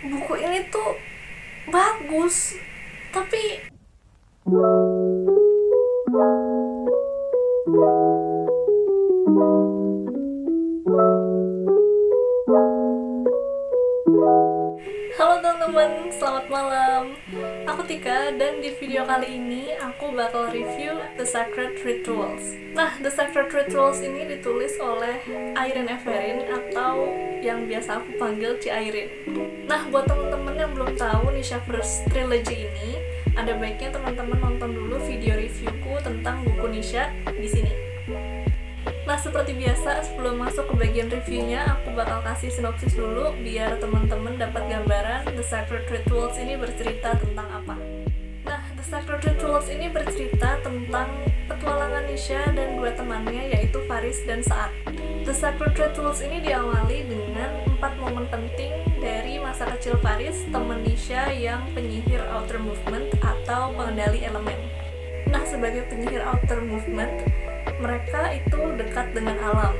buku ini tuh bagus, tapi halo teman-teman, selamat malam. Aku Tika, dan di video kali ini aku bakal review The Sacred Rituals. Nah, The Sacred Rituals ini ditulis oleh Irene Everin, atau yang biasa aku panggil Ci Irene. Nah, buat teman-teman yang belum tahu Nisha First Trilogy ini, ada baiknya teman-teman nonton dulu video reviewku tentang buku Nisha di sini. Nah, seperti biasa, sebelum masuk ke bagian reviewnya, aku bakal kasih sinopsis dulu biar teman-teman dapat gambaran The Sacred Rituals ini bercerita tentang apa. Nah, The Sacred Rituals ini bercerita tentang petualangan Nisha dan dua temannya, yaitu Faris dan Saad. The Sacred Rituals ini diawali dengan 4 momen penting dari masa kecil Faris, teman Nisha yang penyihir Outer Movement atau pengendali elemen. Nah, sebagai penyihir Outer Movement, mereka itu dekat dengan alam.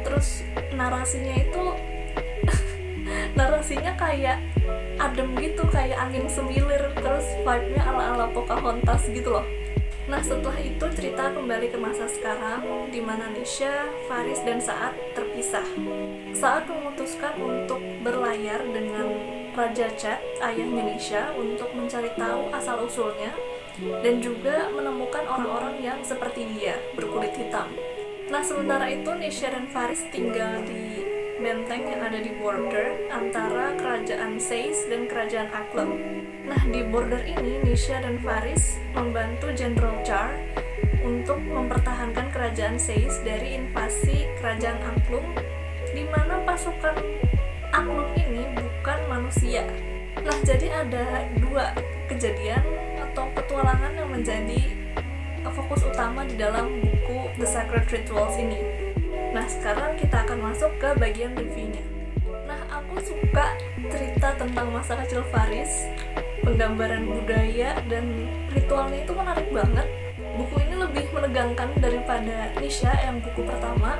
Terus narasinya itu narasinya kayak adem gitu, kayak angin semilir, terus vibe-nya ala-ala Pocahontas gitu loh. Nah, setelah itu cerita kembali ke masa sekarang, di mana Nisha, Faris, dan Saad terpisah. Saad memutuskan untuk berlayar dengan Raja Chad, ayahnya Nisha, untuk mencari tahu asal-usulnya dan juga menemukan orang-orang yang seperti dia, berkulit hitam. Nah, sementara itu Nisha dan Faris tinggal di benteng yang ada di border antara kerajaan Seis dan kerajaan Aklum. Nah, di border ini Nisha dan Faris membantu Jenderal Char untuk mempertahankan kerajaan Seis dari invasi kerajaan Aklum, di mana pasukan Aklum ini bukan manusia. Nah, jadi ada dua kejadian atau petualangan yang menjadi fokus utama di dalam buku The Sacred Rituals ini. Nah, sekarang kita akan masuk ke bagian reviewnya. Nah, aku suka cerita tentang masa kecil Faris, penggambaran budaya dan ritualnya itu menarik banget. Buku ini lebih menegangkan daripada Nisha yang buku pertama.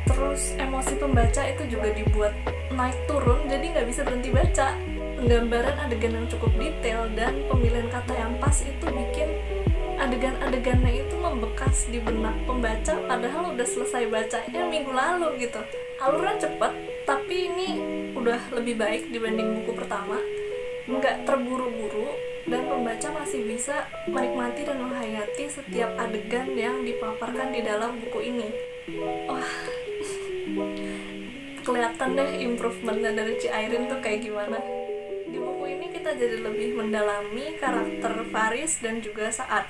Terus emosi pembaca itu juga dibuat naik turun, jadi nggak bisa berhenti baca. Penggambaran adegan yang cukup detail dan pemilihan kata yang pas itu bikin adegan-adegannya itu membekas di benak pembaca, padahal udah selesai bacanya minggu lalu gitu. Alurnya cepet, tapi ini udah lebih baik dibanding buku pertama. Nggak terburu-buru, dan pembaca masih bisa menikmati dan menghayati setiap adegan yang dipaparkan di dalam buku ini. Wah, kelihatan deh improvementnya dari Ci Irene tuh kayak gimana. Di buku ini kita jadi lebih mendalami karakter Faris dan juga Saad.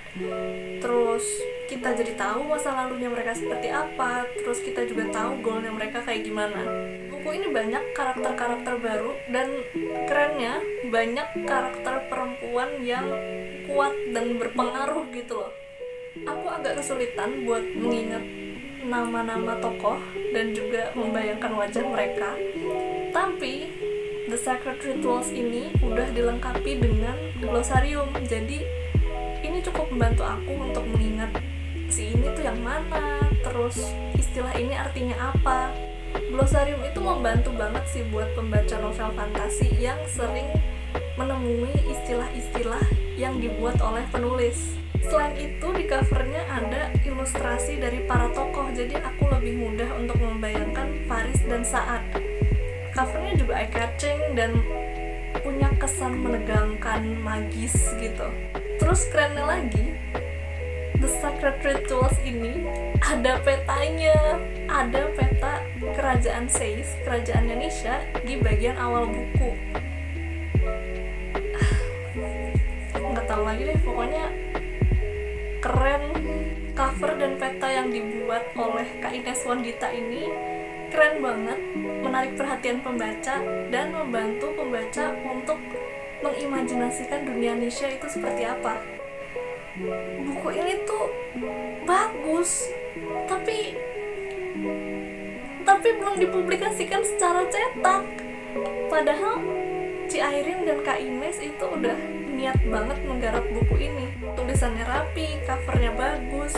Terus kita jadi tahu masa lalunya mereka seperti apa. Terus kita juga tahu goalnya mereka kayak gimana. Buku ini banyak karakter-karakter baru, dan kerennya banyak karakter perempuan yang kuat dan berpengaruh gitu loh. Aku agak kesulitan buat mengingat nama-nama tokoh dan juga membayangkan wajah mereka. Tapi The Sacred Rituals ini udah dilengkapi dengan glosarium, jadi ini cukup membantu aku untuk mengingat si ini tuh yang mana, terus istilah ini artinya apa. Glosarium itu membantu banget sih buat pembaca novel fantasi yang sering menemui istilah-istilah yang dibuat oleh penulis. Selain itu, di covernya ada ilustrasi dari para tokoh, jadi aku lebih mudah untuk membayangkan Faris dan Saad. Covernya juga eye-catching dan punya kesan menegangkan, magis gitu. Terus kerennya lagi, The Sacred Rituals ini ada petanya, ada peta kerajaan Seis, kerajaannya Nisha, di bagian awal buku. Nggak tahu lagi deh, pokoknya keren. Cover dan peta yang dibuat oleh Kak Ines Wandita ini keren banget, menarik perhatian pembaca dan membantu pembaca untuk mengimajinasikan dunia Nisha itu seperti apa. Buku ini tuh bagus, tapi belum dipublikasikan secara cetak. Padahal Ci Irene dan Kak Ines itu udah niat banget menggarap buku ini. Tulisannya rapi, covernya bagus,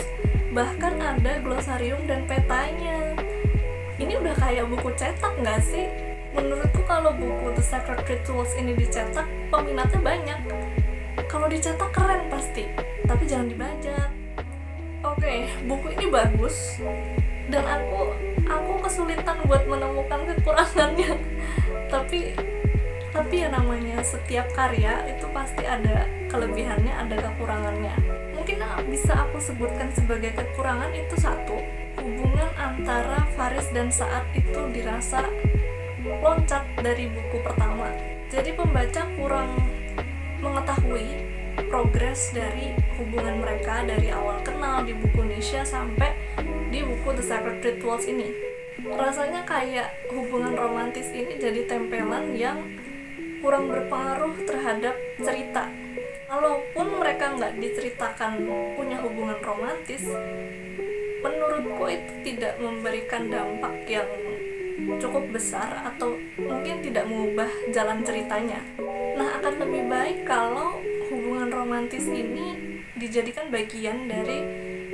bahkan ada glosarium dan petanya. Ini udah kayak buku cetak nggak sih? Menurutku kalau buku The Sacred Rituals ini dicetak, peminatnya banyak. Kalau dicetak keren pasti, tapi jangan dibajak. Oke, buku ini bagus dan aku kesulitan buat menemukan kekurangannya. tapi ya namanya setiap karya itu pasti ada kelebihannya, ada kekurangannya. Mungkin bisa aku sebutkan sebagai kekurangan itu satu, hubungan antara Faris dan Sa'ad itu dirasa loncat dari buku pertama. Jadi pembaca kurang mengetahui progres dari hubungan mereka dari awal kenal di buku Nisha sampai di buku The Sacred Rituals ini. Rasanya kayak hubungan romantis ini jadi tempelan yang kurang berpengaruh terhadap cerita. Walaupun mereka nggak diceritakan punya hubungan romantis, menurutku itu tidak memberikan dampak yang cukup besar atau mungkin tidak mengubah jalan ceritanya. Nah, akan lebih baik kalau hubungan romantis ini dijadikan bagian dari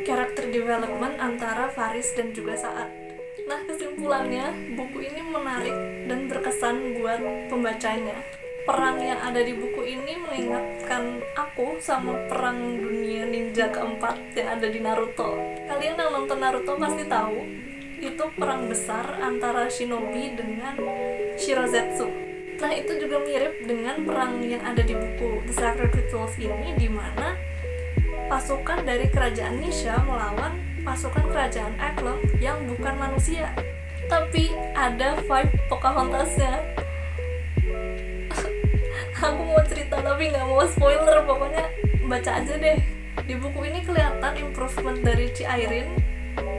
character development antara Faris dan juga Sa'ad. Nah, kesimpulannya, buku ini menarik dan berkesan buat pembacanya. Perang yang ada di buku ini mengingatkan aku sama perang dunia ninja keempat yang ada di Naruto. Kalian yang nonton Naruto pasti tahu, itu perang besar antara shinobi dengan Shirozetsu. Nah, itu juga mirip dengan perang yang ada di buku The Sacred Rituals ini, di mana pasukan dari kerajaan Nisha melawan pasukan kerajaan Eklem yang bukan manusia, tapi ada vibe Pocahontasnya. Aku mau cerita tapi nggak mau spoiler, pokoknya baca aja deh. Di buku ini kelihatan improvement dari Ci Airin,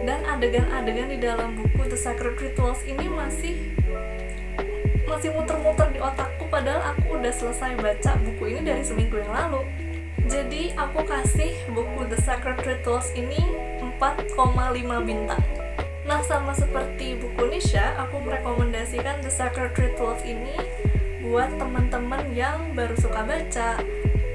dan adegan-adegan di dalam buku The Sacred Rituals ini masih muter-muter di otakku, padahal aku udah selesai baca buku ini dari seminggu yang lalu. Jadi aku kasih buku The Sacred Rituals ini 4,5 bintang. Nah, sama seperti buku Nisha, aku merekomendasikan The Sacred Rituals ini buat teman-teman yang baru suka baca,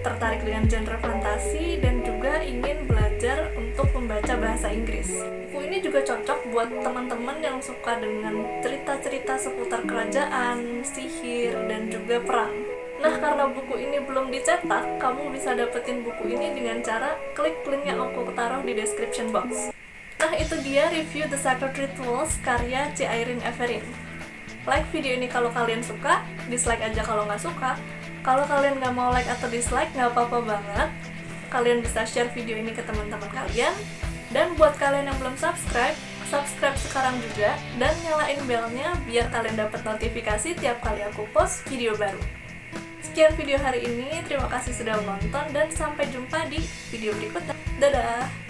tertarik dengan genre fantasi, dan juga ingin belajar untuk membaca bahasa Inggris. Buku ini juga cocok buat teman-teman yang suka dengan cerita-cerita seputar kerajaan, sihir, dan juga perang. Nah, karena buku ini belum dicetak, kamu bisa dapetin buku ini dengan cara klik link yang aku taruh di description box. Nah, itu dia review The Sacred Rituals karya Ci Airin Everin. Like video ini kalau kalian suka, dislike aja kalau nggak suka. Kalau kalian nggak mau like atau dislike, nggak apa-apa banget. Kalian bisa share video ini ke teman-teman kalian. Dan buat kalian yang belum subscribe sekarang juga, dan nyalain belnya biar kalian dapat notifikasi tiap kali aku post video baru. Sekian video hari ini, terima kasih sudah menonton dan sampai jumpa di video berikutnya. Dadah!